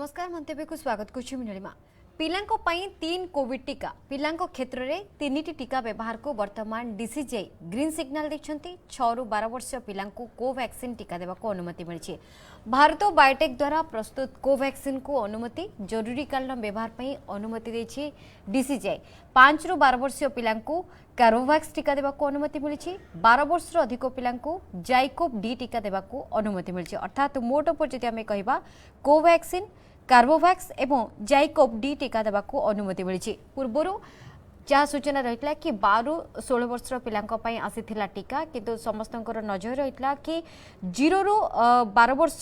नमस्कार मंतव्य को स्वागत करुमा पिलांको पई 3 कोविड टीका पिलांको क्षेत्र में 3टी टीका व्यवहार को वर्तमान डीसीजीआई ग्रीन सिग्नल देखते 6 रु 12 वर्ष पिलांको कोवैक्सीन टीका देवा को अनुमति मिली। भारत बायोटेक द्वारा प्रस्तुत कोवैक्सीन को अनुमति जरूरीकालीन व्यवहार पर अनुमति देछि डीसीजीआई। 5 रु 12 वर्ष पिलांको कार्बोवैक्स टीका देवा को अनुमति मिली। 12 वर्ष अधिक पिलांको जाइकोव डी टीका देवा को अनुमति मिली। अर्थात मोट पर जदि आमे कहिबा कोवैक्सीन कार्बोवैक्स एवं जाइकोव डी टीका देवा को अनुमति मिली। पूर्वर जहाँ सूचना रही कि 12-16 वर्ष पिलांई आसीथिला टीका किंतु समस्त नजर रही कि 0 रु 12 वर्ष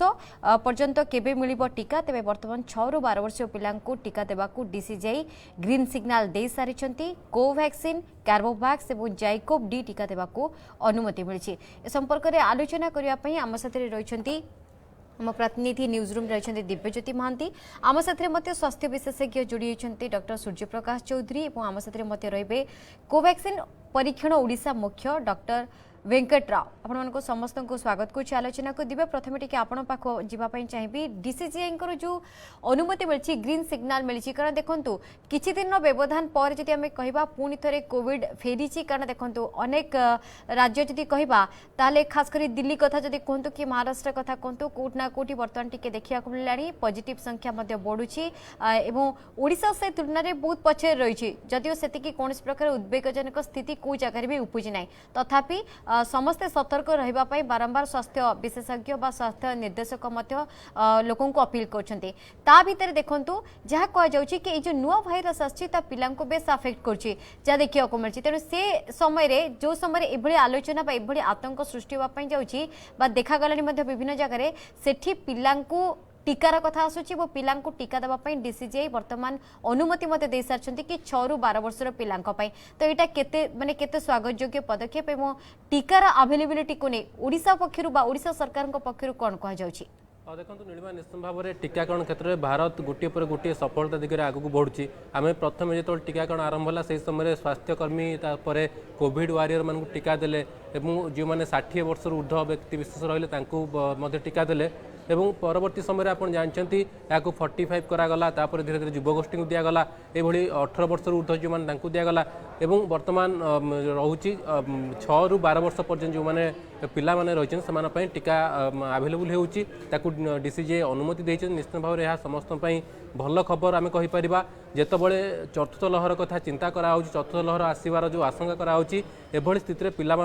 पर्यंत केबे मिलिबो टीका तेबे वर्तमान 6 रु 12 वर्ष पिलांको टीका देवा को डीसीजीआई ग्रीन सिग्नल दे सारिछंती। कोवैक्सीन कार्बोवैक्स एवं जाइकोव डी टीका देवा को अनुमति मिली। ए संपर्क में आलोचना करने पई आम साथरे रहिछंती आम प्रतिनिधि न्यूज रूम रही दिव्यज्योति महांती। आम साथरे स्वास्थ्य विशेषज्ञ जोड़ी होती डॉक्टर सूर्यप्रकाश चौधरी और आम साथरे रे कोवैक्सीन परीक्षण ओडिशा मुख्य डॉक्टर वेंकट राव आपण समस्त को स्वागत कुछ आलोचना को दिवे। प्रथम टी आपण पाख जावाई चाहिए डीसीजीआई जो अनुमति मिली ग्रीन सिग्नल मिली कारण देखु किछि दिन व्यवधान पर जदि आमे कहिबा पुणी थे कोविड फेरी कारण देखु अनेक राज्य जदि कहिबा ताले खास करी दिल्ली कथा जदि कहतु कि महाराष्ट्र कथा कहतु कोट ना कोटी बर्तमान टिके देखा मिलानी पॉजिटिव संख्या बढ़ुची एवं ओडिशा से तुलना में बहुत पछे रही जदिओ से कौन प्रकार उद्वेगजनक स्थिति को जगह भी उपजी ना तथापि समस्ते सतर्क रही बारंबार स्वास्थ्य विशेषज्ञ व स्वास्थ्य निर्देशक लोकों को अपील करते भितर देखु जहाँ कहुच्छी कि जो नुआ भाइरस आसी पिला बेस आफेक्ट कर देखा मिली। तेणु से समय जो समय ये आलोचना ये आतंक सृष्टि होगापी जाऊँगी देखागलानी विभिन्न जगह से पिला टीकार कथा आसूची वो पिला टीका देवाई डीसीजीआई वर्तमान अनुमति मत दे सारी कि 6 रु 12 वर्षर पिला तो यहाँ केते माने केते स्वागत योग्य पदक्षेप एवं टीकार अवेलेबिलिटी को नहीं ओडिशा पक्षर ओडिशा सरकार पक्षर कौन कह जाउची? देखो नीलिमा निश्चित भाव में टीकाकरण क्षेत्र में भारत गोटे पर गोटे सफलता दिगरे आगक बढ़ुची। आम प्रथम जो टीकाकरण आरंभ होला से समय स्वास्थ्यकर्मी कोविड वारियर मान टीका देले जो मैंने 60 वर्ष ऊर्ध व्यक्ति विशेष रही टीका देले एवं परवर्ती समय आप जानते या 45 करागला धीरे धीरे युवगोष्ठी को दिगला ये 18 वर्ष ऊर्ध जो मैंने दिगला एवं वर्तमान रोचे 6 रु 12 वर्ष पर्यटन जो मैंने पिला माने रही से टीका आवेलेबल होची डीसीजीआई अनुमति देते। निश्चित भाव में समस्त भल खबर आम कहीपर जितेबाला चतुर्थ लहर कथा चिंता कराऊँ चतुर्थ लहर आसवर जो आशंका कराऊँगी एभली स्थिति पिला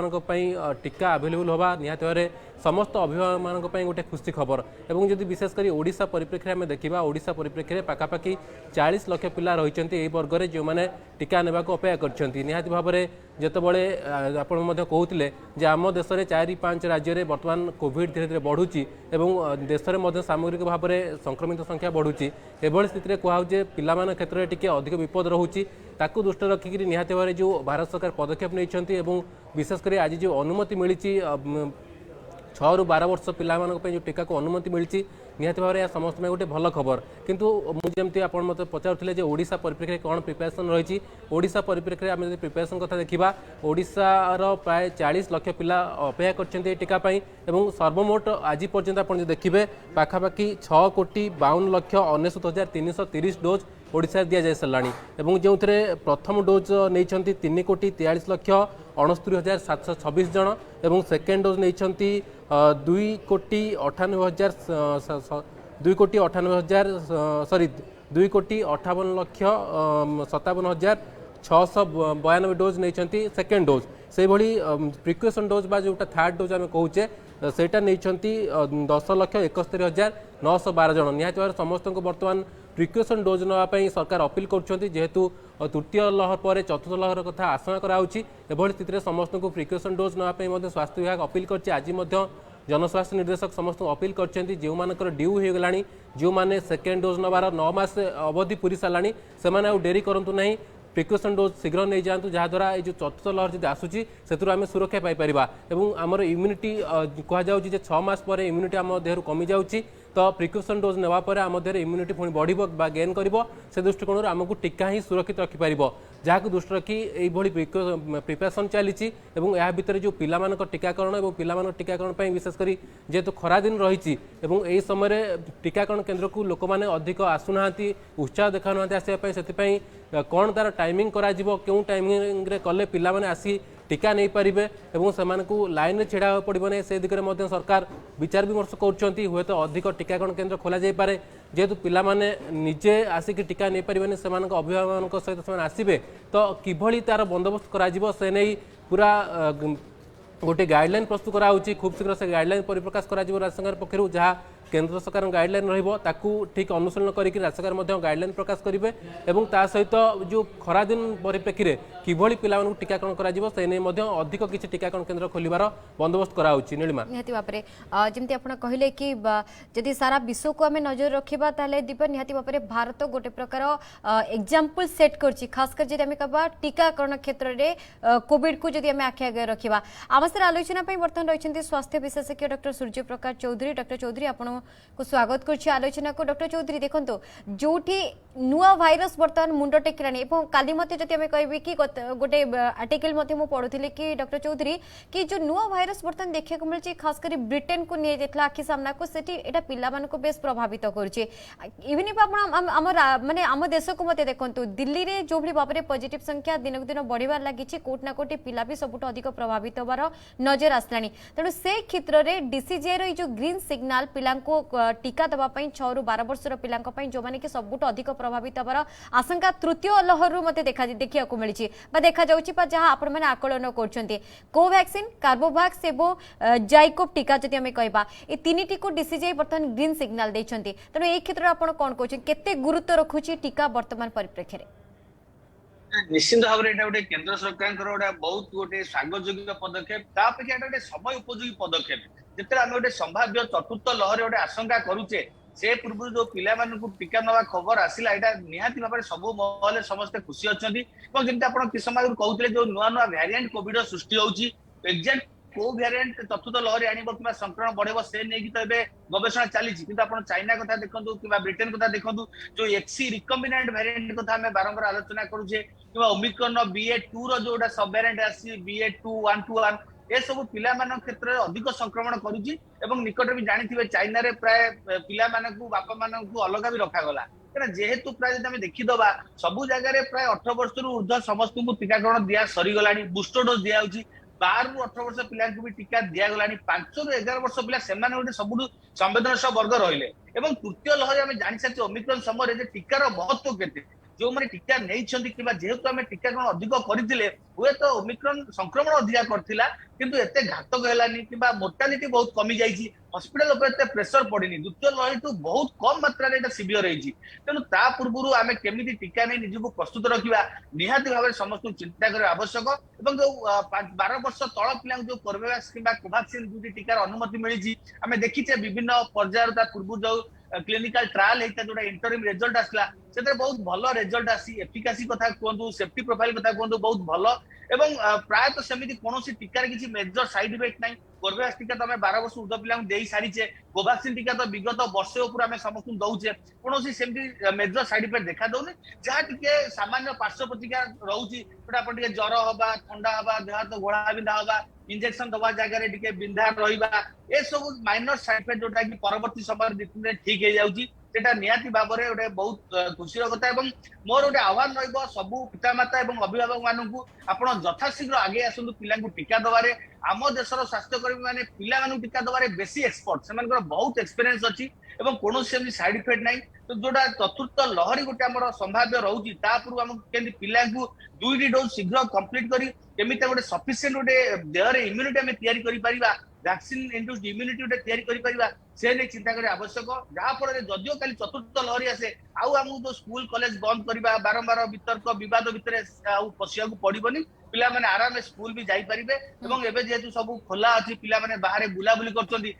टीका आवेलेबल होगा निहाती भाव समस्त अभिभावक गोटे खुशी खबर एवं जदि विशेषकर ओडिशा परिप्रेक्षी में देखा ओडिशा परिप्रेक्षी पाखापाखि 40 लाख पिला रही वर्ग में जो मैंने टीका नेबा को अपेक्षा करछंती। निहाती भाव में जितेबाला आपड़ कहते जे आम देश में 4-5 राज्य में बर्तमान कोविड धीरे धीरे बढ़ुची एवं देश में सामग्रिक भाव में संक्रमित संख्या बढ़ुची एभली स्थिति कहूँ पिला क्षेत्र में टिके अधिक विपद रोचे ताकू दृष्टि रखिक निहाती भाव जो भारत सरकार पदक्षेप नहीं विशेषकर आज जो अनुमति मिली 6 रु 12 वर्ष पिला जो टीका को अनुमति मिली निहाती भाव में समस्त में गोटे भल खबर किंतु मुझे आप मत पचारे ओडिशा परिप्रेक्षी कौन प्रिपेरेसन रही ओडिशा परिप्रेक्षी आम जो प्रिपेरेसन कथा देखा ओडिशार प्राय 40 लाख पिला अपेक्षा कर टीका एवं सर्वमोट आज पर्यंत आप देखिए पाखापाखि 6,52,69,330 डोज ओडिशा दि जा सारा जो प्रथम डोज नहीं 3,43,69,726 जन एवं सेकेंड डोज नहीं 2,58,692 डोज नहीं सेकेंड डोज से भली प्रिकॉशन डोज बा जोटा थर्ड डोज आम कहूचे सेटा नहीं 10,71,912 जन निहाती भाव समस्त को बर्तमान प्रिकॉशन डोज नापी सरकार अपील करेतु तृतीय लहर पर चतुर्थ लहर कथा आशंका कराऊँगी एभली स्थिति समस्त को प्रिकॉशन डोज नापी स्वास्थ्य विभाग अपील कर आज जनस्वास्थ्य निर्देशक समस्त अपील कर जो मानकर ड्यू हो गला जो मैंने सेकेंड डोज नबार 9 मास अवधि पूरी सारा से डेरी करूँ ना प्रिकॉशन डोज शीघ्र नहीं जातु जहाँद्वारा ये जो चतुर्थ लहर जब आसूसी से आम सुरक्षा पाइपर और आमर इम्यूनिटी कहुच्छे 6 मास पर इम्यूनिटी आम देह कमी जाऊँगी तो प्रिकॉशन डोज नेवा आम देह इम्यूनिटी पुणी बढ़ गेन कर से दृष्टिकोण आमको टीका ही सुरक्षित रखिपर जहाँ दृष्टि रखी प्रिपेरेसन चली या भितर जो पिलामान टीकाकरण और पिलामान टीकाकरण विशेषकर जेहेतु खरा दिन रही यही समय टीकाकरण केन्द्र को लोक मैंने अधिक आसुना उत्साह देखा ना आसपाई से कौन तार टाइमिंग करा क्यों टाइमिंग रे कले पिला माने आसी टीका नहीं पारे और से लाइन में छिड़ा पड़ो नहीं से दिगरे मध्य सरकार विचार विमर्श कर हुए तो अधिक टीकाकरण केन्द्र खोल जापे जेहेतु पिला माने निजे आसिक टीका नहीं पारे से अभिभावक सहित से आसबे तो किभली तार बंदोबस्त करा से नहीं पूरा गोटे गाइडलाइन प्रस्तुत कराऊँगी खूब शीघ्र से गाइडलाइन परिप्रकाश करा राज्य सरकार पक्षर जहाँ केंद्र सरकार गाइडलाइन रही ठीक अनुसरण करके राज्य सरकार गाइडलाइन प्रकाश करेंगे और ता सहित जो खरा दिन परिप्रेक्षी में किभली पिला टीकाकरण कर अधिक किसी टीकाकरण केन्द्र खोलिबार बंदोबस्त कराऊँगी नीलिमा निहाती भाव में जमी आप कहले कि जदि सारा विश्व को आम नजर रखा दीप निहाती भाव में भारत गोटे प्रकार एग्जाम्पल सेट कर खास कर जब कह टीकाकरण क्षेत्र में कोविड को जब आम आखि आगे रखा आम सर आलोचना बर्तमान रही स्वास्थ्य विशेषज्ञ डॉक्टर सूर्य प्रकाश चौधरी डॉक्टर चौधरी आपण को स्वागत कर आलोचना को डॉक्टर चौधरी देखो जो नुआ भाइरस बर्तमान मुंड टेकिलानी काली मत जब आम कह कि गोटे आर्टिकल पढ़ुली कि डॉक्टर चौधरी कि जो नुआ भाइरस बर्तमान देखा मिली खास कर ब्रिटेन को नहीं जाता आखि सामना को सेटा पिला बेस प्रभावित करुचे इवन माने आम देश को मत देखो दिल्ली में जो भाव में पॉजिटिव संख्या दिनक दिन बढ़िबार लगी कोट ना कोटी पिला भी सबुठ अधिक प्रभावित होबार नजर आसलानी तेणु से क्षेत्र में डीसीजीआई जो ग्रीन सिग्नाल पिला टीका दवाई 6 ରୁ 12 वर्षर पिला जो मैंने कि सबुठ अधिक प्रभावित होबार आशंका तृतीय लहर मत देखा मिली देखा जहाँ आपण मैंने आकलन कर कोवैक्सीन कार्बोवैक्स और जाइकोव टीका जदि आम कहवा ये तीनिटी को डीसीजीआई बर्तमान ग्रीन सिग्नाल देते तेणु ये क्षेत्र में आपड़ कौन कहते गुरुत्व रखुची टीका बर्तमान परिप्रेक्षी में निश्चित भाव में गोटे केंद्र सरकार गोटे बहुत गोटे स्वागतयोग्य पदक्षेप तापेक्षा गोटे समय उपयोगी पदक्षेप जिते आम गोटे संभाव्य चतुर्थ लहर गोटे आशंका करुचे से पूर्व जो पिला टीका नवा खबर आसला यहाँ निहाती भाव में सब महल समस्ते खुशी अच्छा जमी आप किस समय कहते जो नुआ नुआ भैरिएंट कोविड सृष्टि होगी एक्जाक्ट को भैरिएंट चतुर्थ लहर आनब कि संक्रमण बढ़ेब से नहीं तो ये गवेषणा चली चाइना कथा देखो कि ब्रिटेन कथा देखो जो एक्सी रिकम्बिनेंट भैरिएंट कथा आम बारंबार आलोचना करुचे कि ओमिक्रॉन BA.2 जो सब भैरिएंट आसी BA.2.121 ये सब पिला क्षेत्र में अधिक संक्रमण करुच्ची निकट भी जानी चाइना रे प्राय पिला बापा मान अलग भी रखागला कहीं जेहेतु प्राय जब देखीदबा सबू जगह प्राय 18 वर्ष ऊर्ध्व समस्त टीकाकरण दिया सरीगला बूस्टर डोज दिया 12 ରୁ 18 वर्ष पिला भी टीका दिगला 5 ରୁ 11 वर्ष पिला गोटे सब संवेदनशील वर्ग रहिले तृतीय लहरी आम जानी सारी ओमिक्रॉन समय टीकार महत्व के जो मैंने टीका नहीं जेहेतु आम टीकाकरण अधिक करते हुए तो ओमिक्रॉन संक्रमण अधिका करथिला किंतु एते घातक हेलानी कि मोर्टालिटी बहुत कमी जाइए हॉस्पिटल पर प्रेसर पड़नी द्वितीय लहरी टू बहुत कम मात्रा सिवियर रही तेणु ता पूर्व आम केमी टीका नहीं निजक प्रस्तुत रखा निहाती भाव में समस्त चिंता करने आवश्यक और जो 12 वर्ष तल पिला जो कोर्बेवैक्स कि कोवैक्सीन दुटी टीकार अनुमति मिली आम देखीचे विभिन्न पर्यायर पूर्व जो क्लिनिकल ट्रायल होता जो इंटरिम रिजल्ट आसला से बहुत भल रिजल्ट आसी एफिकासी कथा कहतु सेफ्टी प्रोफाइल कथा कहतु बहुत भल एवं प्रायतः सेमती कौन टीकार किसी मेजर साइड इफेक्ट नहीं कोर्बेवैक्स टीका तो 12 वर्ष ऊर्ध्व पिला दे सारीचे कोवैक्सीन टीका तो विगत वर्ष उपर आम समस्त दौचे कौन सेमती मेजर साइड इफेक्ट देखा दौनी जहाँ टी सामान्य पार्श्व प्रतिक्रिया रोचे ज्वर हवा ठंडा हवा देह हाथ घोड़ा बिंधा हवा इंजेक्शन दवा जगह टी बिंधा रहा ये सब माइनर साइड इफेक्ट जोटा कि परवर्ती समय ठीक हो जाऊँगी सेटा निहाती भाव में गोटे बहुत खुशी कथा मोर गोटे आह्वान रबू पितामाता और अभिभावक मानू आप यथाशीघ्र आगे आसतु पिला टीका दबारे आम देशर स्वास्थ्यकर्मी मैंने पिला टीका दबारे बेसी एक्सपर्ट से बहुत एक्सपीरियंस अच्छी कौन साइड इफेक्ट ना तो जोटा चतुर्थ लहरी गोटे आम संभाव्य रोचे पूर्व आम पिला 2टी डोज शीघ्र कंप्लीट करी गोटे सफिशिएंट गोटे देहर इम्यूनिटी आम तैयारी वैक्सीन इंड्यूस्ड इम्यूनिटी गोटे तैयारी से नहीं चिंता करिया आवश्यक जहाँफल जदिव काली चतुर्थ लहरी आसे आमको जो स्कूल कॉलेज बंद करवा बारंबार वितर्क बद भितर पशिया पड़ोनी पिला माने आराम स्कूल भी जाई परिबे एवं एबे जेहेतु सब खोला अच्छी पिला माने बाहर बुलाबुली करछंती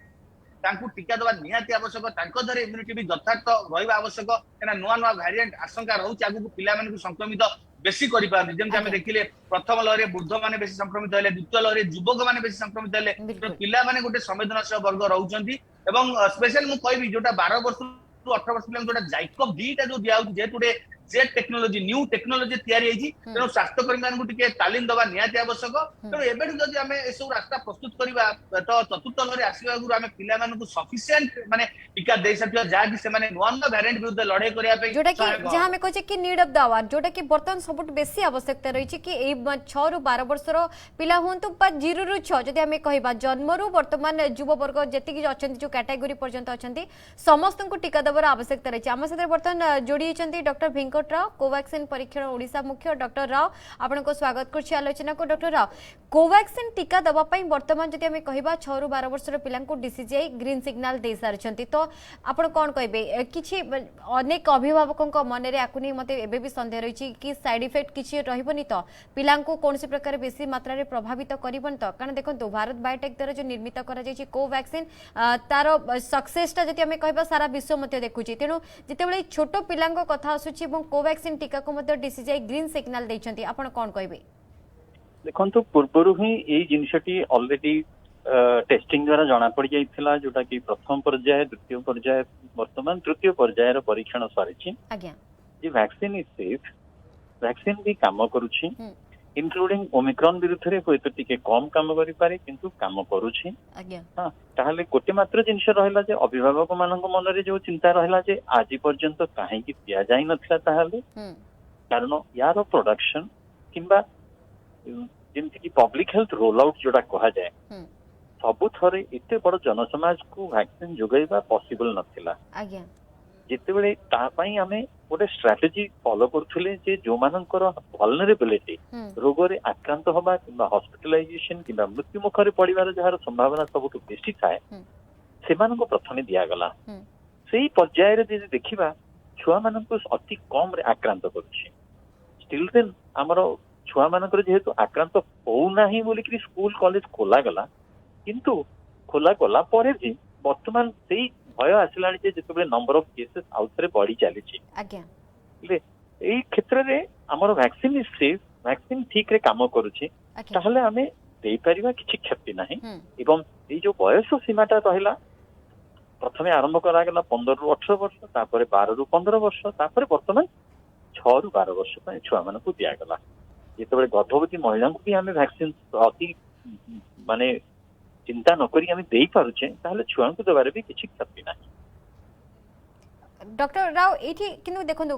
तांकु टीका दवा निहाती आवश्यक तांको धरे इम्यूनिटी भी यथार्थ रहिबा आवश्यक एना नुआ नुआ वेरिएंट आशंका रहउची आगु पिला माने संक्रमित बेसी करि पारनी जेम हम देखिले प्रथम लहरी वृद्ध माने बेसी संक्रमित हेले द्वितीय लहरी युवक माने बेसी संक्रमित हेले तो पिला माने गोटे संवेदनशील वर्ग रहउचंती एवं स्पेशल मु कहबी जोटा 12 वर्ष 18 वर्ष पिला जोटा जाइकोव 2टा जो दिया जेहेतु जे टेक्नोलोजी न्यू टेक्नोलोजी तैयारी होईची तेणु स्वास्थ्यकर्मी मानकु टिके तालीम दबा निहाती आवश्यक तेणु एबेठु जदि आमे एसବୁ रास्ता प्रस्तुत करबा तो चतुर्थ लहरी आसीबा गुरु आमे पिला मानकु सफिशिएंट माने टीका देई सकिया जा कि से माने नवा नवा वेरिएंट विरुद्ध लड़ाई करिया पे जोटा कि जहां में कहचे कि नीड ऑफ द आवर जोटा कि बर्तन सबुठ बेसी आवश्यकता रही कि ए 6 रु 12 वर्षर पिला हुंतु बा 0 रु 6 जदि हमें कहबा जन्मरु वर्तमान युवा वर्ग जति कि अछंती जो कैटेगरी पर्यंत अछंती समस्त को टीका देवर आवश्यकता रही आम साथ बर्तमान जोड़ी होती डॉक्टर भेंकट राव कोवैक्सीन परीक्षण ओडिशा मुख्य डॉक्टर राव आपन को स्वागत करछि आलोचना को डॉक्टर राव कोवैक्सीन टीका दबा पई वर्तमान जदि हमें कहबा 6 रु 12 वर्षर पिला को डीसीजीआई ग्रीन सिग्नल दे सारछंती तो आपण कोन कहबे किछि अनेक अभिभावकों मन में आकु नहीं मते एबे भी संदेह रही कि साइड इफेक्ट किछि रहबनी तो पिला को कौन प्रकार बेसी मात्रा रे प्रभावित करबन तो कारण देखो भारत बायोटेक द्वारा जो निर्मित करा जायछि कोवैक्सीन तार सक्सेसटा जति हमें कहबा सारा विश्व मते देखुछि तेनु जेतेबेले छोट पिला कथा आसुछि एवं कोवैक्सीन टीका को मते डीसीजीआई ग्रीन सिग्नल दैछंती आपण कोन कहबे देखो पूर्व ही यही जिनसटी ऑलरेडी टेस्टिंग द्वारा जना पड़ जाइथिला जोटा कि प्रथम पर्याय द्वितीय पर्याय वर्तमान तृतीय पर्यायर परीक्षण सरिछि आज्ञा जे वैक्सीन इज सेफ वैक्सीन भी काम करूछि इंक्लूडिंग ओमिक्रॉन विरुद्ध रे होय तो टिके कम काम करि पारे किंतु काम करूछि आज्ञा हां ताहले कोटे मात्र जिंस रहला जे अभिभावक मानक मन रे जो चिंता रहला जे आज पर्यंत काहे कि दिया जाय नथला ताहले कारण यार प्रोडक्शन किंबा जेमति कि पब्लिक हेल्थ रोल आउट जोटा कहा जाए सबु थरे एते बड़ जनसमाज को वैक्सीन जोगैबा पॉसिबल नथिला आज्ञा जेतेबेले ता पई हमें गोटे स्ट्रेटजी फॉलो करथुले जे जो मानकर वल्नरेबिलिटी रोग रे आक्रांत होबा किंबा हॉस्पिटलाइजेशन किंबा मृत्यु मुख रे पड़िबार जहार संभावना सबुठ बेसी थाए से मान को प्रथमे दिया गला सेही पर्याय रे जे देखिबा छुआ मान को अति कम रे आक्रांत करूछि स्टिल देन हमरो छुआ मानकर जेहेतु आक्रांत होना ही बोली कि स्कूल कॉलेज खोला गला किंतु खोला गला पर भी वर्तमान सेही भय आसिलानी जे जेतेबे नंबर ऑफ केसेस आउटरे बढ़ी चली आज्ञा ले एई क्षेत्र रे हमर वैक्सीन इज सेफ वैक्सीन ठीक रे काम करूछि ताहले हमें देई परिबा किछि क्षति नाही एवं ए जो बयस सीमाटा रहिला प्रथमे आरंभ करा गेला 15 रु 18 वर्ष तापर 12 रु 15 वर्ष तापर वर्तमान 6 रु 12 वर्ष पय छुआ मानकु दिया गला जेतेबेले गर्भवती महिला को भी हमें वैक्सीन अति माने चिंता न करी हमें देई पारुछे ताहले छुआ को देबारे भी किछि क्षति नाही डॉक्टर राव एठी किनु देखंदु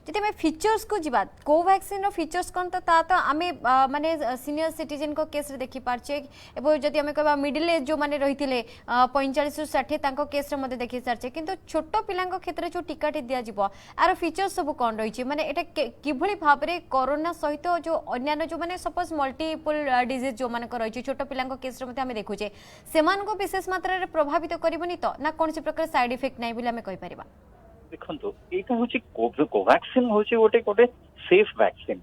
जति में फीचर्स को जिबा कोवैक्सीन रो फीचर्स कोन तो ता तो आमे माने सीनियर सिटीजन को केस रे देखि पारछे एबो जति हमें कहबा मिडिल एज जो माने रहिथिले 45 रु 60 तांको केस रे मते देखि सारछे किंतु छोटो पिलांको क्षेत्र जो टीकाटी दिया जिवो आरो फीचर्स सब कोन रहिछि माने एटा किभली भाबरे कोरोना सहित जो अन्य जो माने सपोज मल्टीपल डिजीज जो माने रहिछि छोटो पिलांको केस रे मते हमें देखुछे सेमान को विशेष मात्रा रे प्रभावित करबनी तो ना कोनसी प्रकार साइड इफेक्ट नै बिले हमें कहि परिबा देखो एटा होची कोवैक्सीन होची गोटे गोटे सेफ वैक्सीन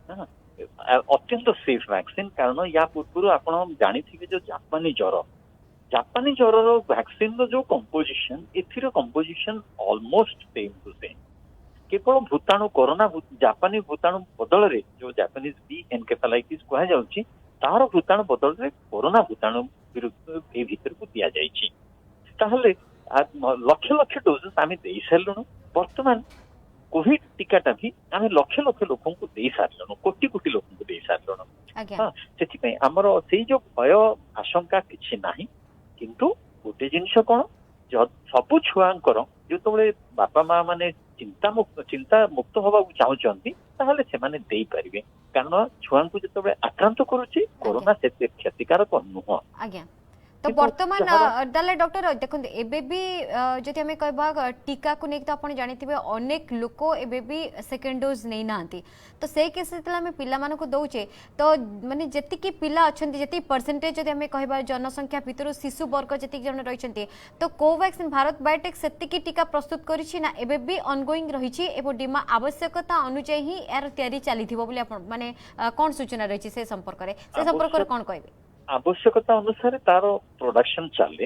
अत्यंत सेफ वैक्सीन कारण या पूर्व आपण जानी थी जो जापानी ज्वर रो वैक्सीन रो जो कंपोजिशन एथिरो composition almost same to same केवल भूताणु कोरोना जापानी भूताणु बदल रे जो जापानीज बी एनकेफेलाइटिस कहा जाउची तार भूताणु बदल रे कोरोना भूताणु विरुद्ध ए भीतर को दिया जाईची ताहले लक्ष लक्ष डोजेस आम दे सारू बर्तमान कोविड टीकाटा भी आम लक्ष लक्ष लोक दे सारू कोटी कोटी लोक दे सारू हाँ से आमर से जो भय आशंका किसी ना किंतु गोटे जिनस कौन सबू छुआंकर जो बापा माँ माने चिंता मुक्त हवा चाहते से पारे कारण छुआ को जो आक्रांत करुच्ची कोरोना से क्षतिकारक नुह तो वर्तमान डाले डॉक्टर देखो एबे भी जति हमें कहबा टीका को नेक तो आपण जानिथिबे अनेक लोक एबे भी सेकंड डोज नै नांती तो से केस हमें पिला मान को दउचे तो माने जति की पिला अछंती जति परसेंटेज जति हमें कहबा जनसंख्या भितर शिशु वर्ग जति जन रहिसंती तो कोवैक्सीन भारत बायोटेक सेति की टीका प्रस्तुत करिछि ना एबे भी ऑनगोइंग रहिछि एबो डिमा आवश्यकता अनुसार ही यार तयारी चलीथिबो बोली आपण माने कोन सूचना रहिछि से संपर्क रे कोन कहबे आवश्यकता अनुसार तार प्रोडक्शन चले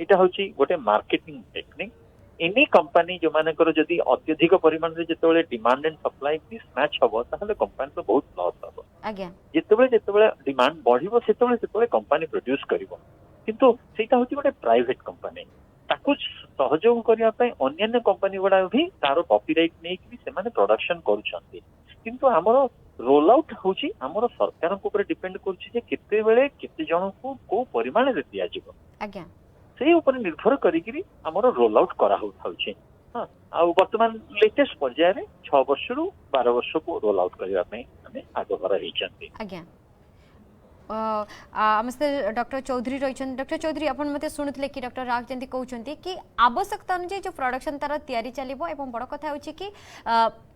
एटा होची गोटे मार्केटिंग टेक्निक एनी कंपनी जो मानकर जदी अत्यधिक परिमाण रे जेतेबेले डिमांड एंड सप्लाई मिसमैच हबो ताहले कंपनी तो बहुत लॉस हबो आज्ञा जेतेबेले डिमांड बढ़िबो सेतेबेले कंपनी प्रोड्यूस करिवो किंतु सेटा होची गोटे प्राइवेट कंपनी ताकू सहयोग करने अन्य कंपनी गुड़ा भी तार कॉपीराइट नहीं से प्रोडक्शन करुछंती किंतु हमर रोल आउट होची हमर सरकार को ऊपर डिपेंड करछि जे केते बेले केते जन को परिमाण रे दिया जिवो आज्ञा से ऊपर निर्भर करिकरी हमर रोल आउट करा होउछि हां आ वर्तमान लेटेस्ट पर्याय रे 6 वर्ष रु 12 वर्ष को रोल आउट करबा पे हमें आगो भरा हिचंती आज्ञा नमस्ते डॉक्टर चौधरी रही डॉक्टर चौधरी अपन मते शुणुले कि डॉक्टर राग जंती कहउछंती कि आवश्यकता अनुसार जो प्रोडक्शन तार तैयारी चलिबो एवं बड़ कथा होछि कि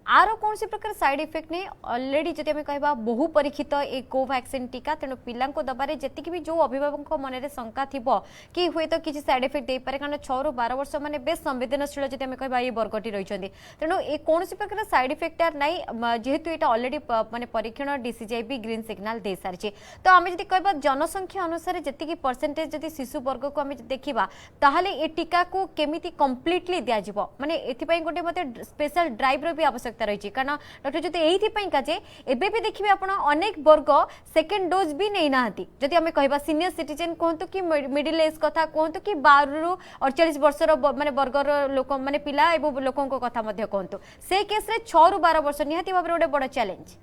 आरो कौन सी प्रकार साइड इफेक्ट नहीं ऑलरेडी जदि आम कहबा बहु परीक्षित ए कोवैक्सीन टीका तेणु पिला दबारे जति भी जो अभिभावक मन में शंका थिबो कि हुए तो किसी साइड इफेक्ट दे पारे कारण 6 रु 12 वर्ष माने बेस संवेदनशील जदि आम कहबा ये वर्गटी रही तेणु ए कौन सी प्रकार साइड इफेक्ट नहीं जेहेतु ये ऑलरेडी माने परीक्षण डीसीजीआई भी ग्रीन सिग्नल दे सारी तो आम जदि कहबा जनसंख्या अनुसार जी परसेंटेज जदि शिशु वर्ग को आम देखा ताहले ए टीका को केमिति कंप्लीटली दिया जिवो माने एथिपई गोटे मते स्पेशल ड्राइव रो भी आवश्यकता रही कारण डॉक्टर जो ये एबे भी देखिए आप अनेक वर्ग सेकेंड डोज भी नहीं नाहंती जदि आम कहबा सीनियर सिटीजन कहतु कि मिडिल एज कथा कहतु कि 12 रु 48 वर्षर माने वर्गर लोक माने पिला एवं लोकों कथा मध्य कहतु से केस रे 6 रु 12 वर्ष निहाती भाबरे गोटे बड़ चैलेंज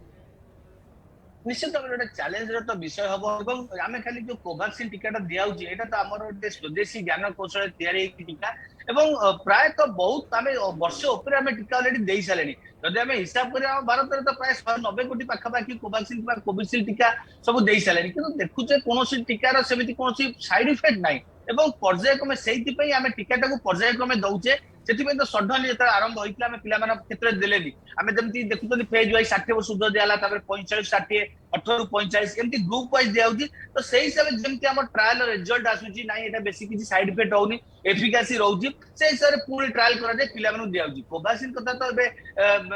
निश्चित भाव गोटे चैलेंज तो विषय हम और आम खाली जो कोवैक्सीन टीका दिया यहाँ तो आम गोटे स्वदेशी ज्ञान कौशल तैयारी टीका एवं प्रायतः बहुत आम वर्ष उपर आम टीका अलरेडी दे सारे जदि आम हिसाब कर भारत में तो प्राय 190 कोटी पाखापाखि कोवैक्सीन कोविशील्ड टीका सब दे सारे कि देखुचे कौन टीकार सेमती कौन साइड इफेक्ट ना एवं पर्यायक्रमे से आम टीकाटा को पर्यायक्रमे दौचे से तो सडनली जो आरंभ होता है पिला क्षेत्र में देलेनी आम जमी देखुं फेज वाइज 60 वर्ष ऊर्ध्व दिया 45 60 18 रु 45 एमती ग्रुप वाइज दिया तो से हिसाब से जमी आम ट्रायल रिजल्ट आसूची ना ये बेसी किसी साइड इफेक्ट होनी एफिकासी रोची से हिसाब से पुणी ट्रायल कराए पिला दिया कोवैक्सीन कथा तो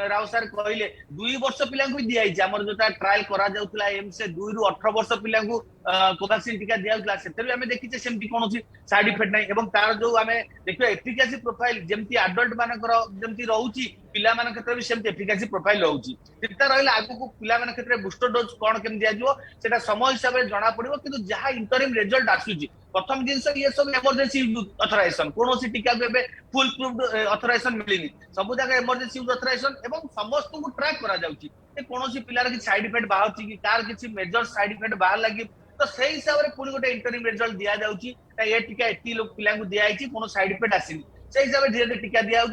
राव सार कहले 2 वर्ष पिला दिखाई आम जो ट्रायल करा एम्स 2 रु 18 वर्ष पिला कोवैक्सीन टीका दिया से आम देखीचे सेमती कौन साइड इफेक्ट ना तार जो आम देखिए एफिकासी प्रोफाइल जमी आडल्ट मानकर जमी रोची पिला क्षेत्र में सेमती एफिकासी प्रोफाइल रोची चिंता रहा आगू पिला क्षेत्र में बुस्टर डोज कौन केम दिया समय हिसाब से जना पड़ो कि जहाँ इंटरिम रिजल्ट आसूची प्रथम जिनस ये सब इमरजेंसी यूज अथराइजेशन कौन टीका को फुल प्रूफ्ड अथराइजेशन मिलनी सब जगह इमरजेंसी यूज अथराइजेशन एवं समस्त को ट्रैक करा जाउची कौन पिलार कि साइड इफेक्ट बाहर कि कार किसी मेजर साइड इफेक्ट बाहर लगी तो से हिसाब से पुणी गोटे इंटरिम रिजल्ट दिया जाउची ये टीका एती लोग पिला दिखाई कौन साइड इफेक्ट आसीनी से हिसाब से धीरे टीका दिया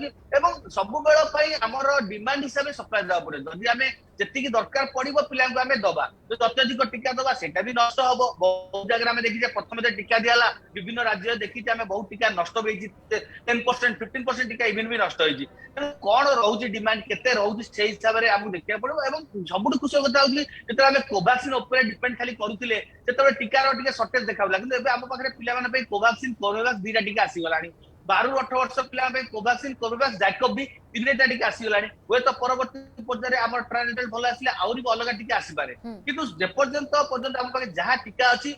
सब बेल आमर डिमांड हिसाब से सप्लाई देवा पड़े जदि आम जी दरकार पड़ो पिला दबा जो अत्यधिक टीका दबा सेटा भी नष्ट हम बहुत जगह आम देखीचे प्रथम टीका दिया विभिन्न राज्य देखीचे आम बहुत टीका नष्ट 10% 15% टीका इवन भी नष्ट होती कौन रोचे डिमांड केते रोचे से हिसाब से आमको देखा पड़ो सब खुशी कथा जो आम कोवैक्सीन डिपेंड खाली करुले जो टीकार सर्टेज देखा कि आम पाखे पिला कोवैक्सीन कोर्बेवैक्स 2टा टीका आसीगला 12 रु 18 वर्ष पिला कोवैक्सीन कोर्बेवैक्स जैकब भी 3टा टीका आसीगला हुए तो परवर्ती पर्यायर आम ट्रायल रिजल्ट भल आसले आहरी भी अलग टीका आसपे किंतु जेपर्यंत पर्यंत आम पाखे जहाँ टीका अच्छी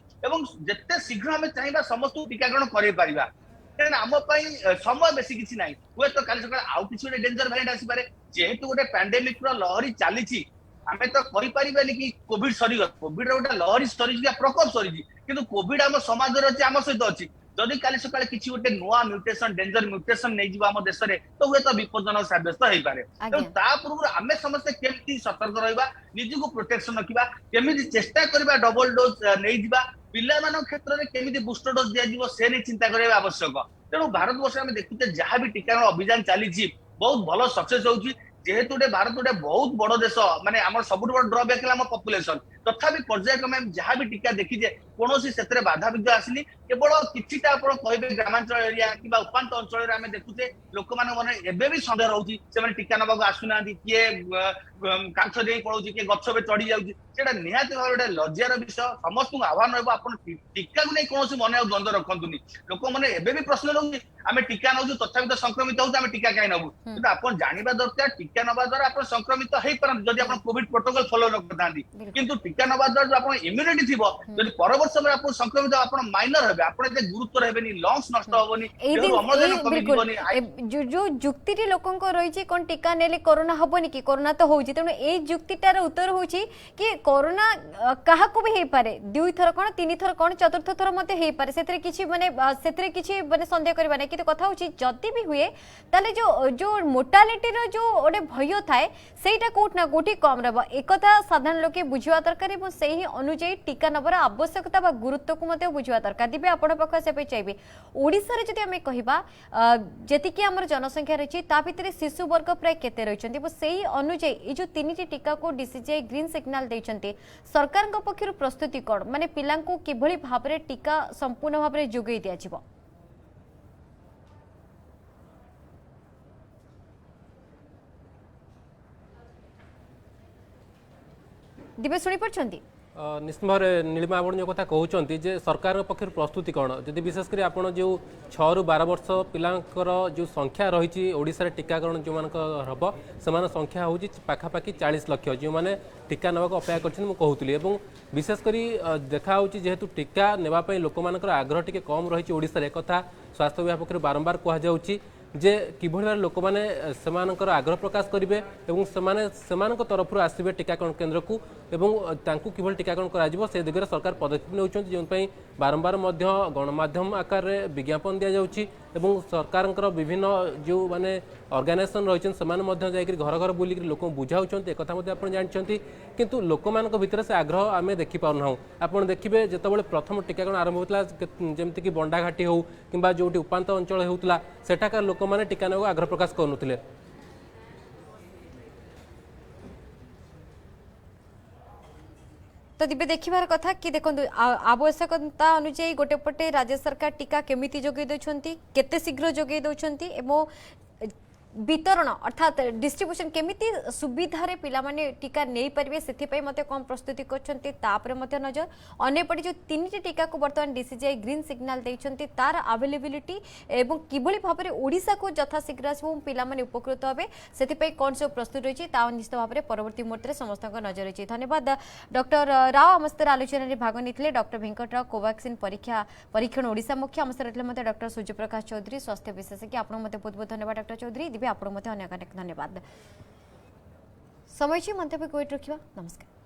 जिते शीघ्र आम चाहिए समस्त टीकाकरण कर आम समय बेसी किसी ना हुए तो काली सकाल आउ किसी डेंजर वेरिएंट आसपे जेहेतु गोटे पैंडेमिक लहरी चली आम तो कहीपर कि कोविड सरीगला कोविड गोटे लहरी सरी प्रकोप सरी कि कोविड आम समाज अच्छी आम सहित अच्छी जदि काली सकाल किसी गोटे नुआ म्यूटेशन डेंजर म्यूटेशन नहीं जीव आम देश में तो हुए तो विपदजनक सब्यस्त हो पारे पूर्व आम समस्ते केमती सतर्क रहा निजी को प्रोटेक्शन रखा केमी चेष्टा करवा डबल डोज नहीं जा पिला क्षेत्र में केमी बुस्टर डोज दिया से नहीं चिंता करवा आवश्यक तेणु भारत वर्ष आम देखुचे जहाँ भी टीकाकरण अभियान चली बहुत भल सक्सेस होची जेहेतु भारत गोटे बहुत बड़ देश माने आम सब बड़ ड्रबैक है पपुलेसन तथापि पर्यायक्रमे जहाँ भी टीका देखीजे कौन से बाधा विघ्न आसनी केवल किछिटा आप कहे ग्रामांचल एरिया कि उपात अंचल आम देखुचे लोक मैंने एवं भी सन्देह रोचे से टीका नवाक आसुना किए कांच दे पड़ो किए गछ में चढ़ी जाऊँगा निहत भाव गोटे लज्जार विषय समस्त आह्वान रहा टीका को नहीं कौन मन द्वंद्व रखुनि लोक मैंने एवं भी प्रश्न रोचे आम टीका नौ तथा तो संक्रमित होता टीका कहीं नबू कि आप जानवा दरकार टीका नवा द्वारा आप संक्रमित हो पारती जब आप कोविड प्रोटोकॉल फॉलो करता किंतु टीका नवा द्वारा जो आप इम्यूनिटी थी जब पर वर्ष में आप संक्रमित आप माइनर ହେବେ, ଆପଣ ଏତେ ଗୁରୁତ୍ୱ ହେବେନି, ଲଂସ୍ नष्ट होबनी, एई दिन अम्लजान एई कमी बिल्कुल जीवनी। जो जुक्ति लोकों रही कौन टीका नेले कोरोना हबनी कि कोरोना तो होउची, तेणु ए जुक्तिटार उत्तर होउची कि कोरोना काहाकू भी हेई पारे, दुई थर कोन तीन थर कोन चतुर्थ थर मते हेई पारे, सेतरे किछि माने संदेह करबा नै। किंतु कथा होउची जति भी हुए ताले जो मोर्टालिटी रो जो ओडे भय थाए सेटा कोट ना कोठी कम रहबो, एकथा साधारण लोके बुझिवा दरकार एवं सेही अनुଯାयी टीका नबर आवश्यकता बा गुरुत्व को मते बुझिवा दरकार। दिबे आपण पक्ष से पे चाइबे ओडिसा रे जति हमें कहिबा जति कि हमर जनसंख्या रही ता भितर शिशु वर्ग प्राय केते रहिछन्ती, सेही अनुଯାयी ए जो तीनटी टीका को डीसीजीआई ग्रीन सिग्नल दैछन्ती, सरकार को पक्षरु प्रस्तुति कोन माने पिलांको किभली भाबरे टीका संपूर्ण भाबरे जोगै दिया जिवो। दिबे सुनी परछन्ती निश्चित भाव में नीलिमा आप जो कथा कहते जे सरकार पक्ष प्रस्तुति कौन जदि विशेषकर आप जो 6 ରୁ 12 वर्ष पिलांकर जो संख्या रही ओडिशा रे टीकाकरण जो मानक हम से संख्या हूँ पाखापाखि 40 लाख जो मैंने टीका नेबाक अपेक्षा कहूली और विशेषकर देखा जेहेतु टीका नेबाई लोक आग्रह टी कम रही ओडिशा रे कथा स्वास्थ्य विभाग पक्ष बारंबार कहुच्छी जे किभली लोक मैंने आग्रह प्रकाश करेंगे और तरफ आसवे टीकाकरण केन्द्र को एवं किभली टीकाकरण करा से दिगरे सरकार पदक्षेप नेउछन्ति, जो बारंबार गणमाध्यम आकार रे विज्ञापन दि जाउछि एवं सरकार विभिन्न जो माने ऑर्गेनाइजेशन रही घर घर बुलिक लोक बुझाऊँच एक आप जानते किंतु लोक मान भितर से आग्रह आम देखी पारना। आप देखिए जितेबाला प्रथम टीकाकरण आरंभ होता जमीक बंडाघाटी हो कि जो उपात अंचल होता सेठाकार लोक मैंने टीका नेବାକୁ आग्रह प्रकाश करुले। तो दिबे देखिबार कथा कि देखंतु आवश्यकता अनुଯାयी गोटे पटे राज्य सरकार टीका केमिति जोगै दउछन्ती, केते शीघ्र जोगै दउछन्ती एवं वितरण अर्थात डिस्ट्रीब्यूशन केमिति सुविधा रे पिला माने टीका नै परिबे सेथि मते कम प्रस्तुति करछन्ती तापरे मते नजर अनेपटे जो तीनटी टीका को वर्तमान डीसीजीआई ग्रीन सिग्नल दैछन्ती तार अवेलेबिलिटी एवं किभली भाबरे ओडिसा को यथाशीघ्र आसबो पिला माने उपकृत होबे सेथि कोन सब प्रस्तुत रहिछि ता निश्चित भाबरे परवर्ती मुहूर्त रे समस्त को नजर रहिछि। धन्यवाद डॉक्टर राव आमस्तर आलोचना रे भाग निथिले। डॉक्टर वेंकटराव कोवैक्सीन परीक्षण ओडिसा मुख्य आमस्तर रहितले मते डॉक्टर सूर्यप्रकाश चौधरी स्वास्थ्य विशेषज्ञ। आपन मते बहुत बहुत धन्यवाद डॉक्टर चौधरी। आप अनेक धन्यवाद। समय मंतव्य कोइट रखिबा। नमस्कार।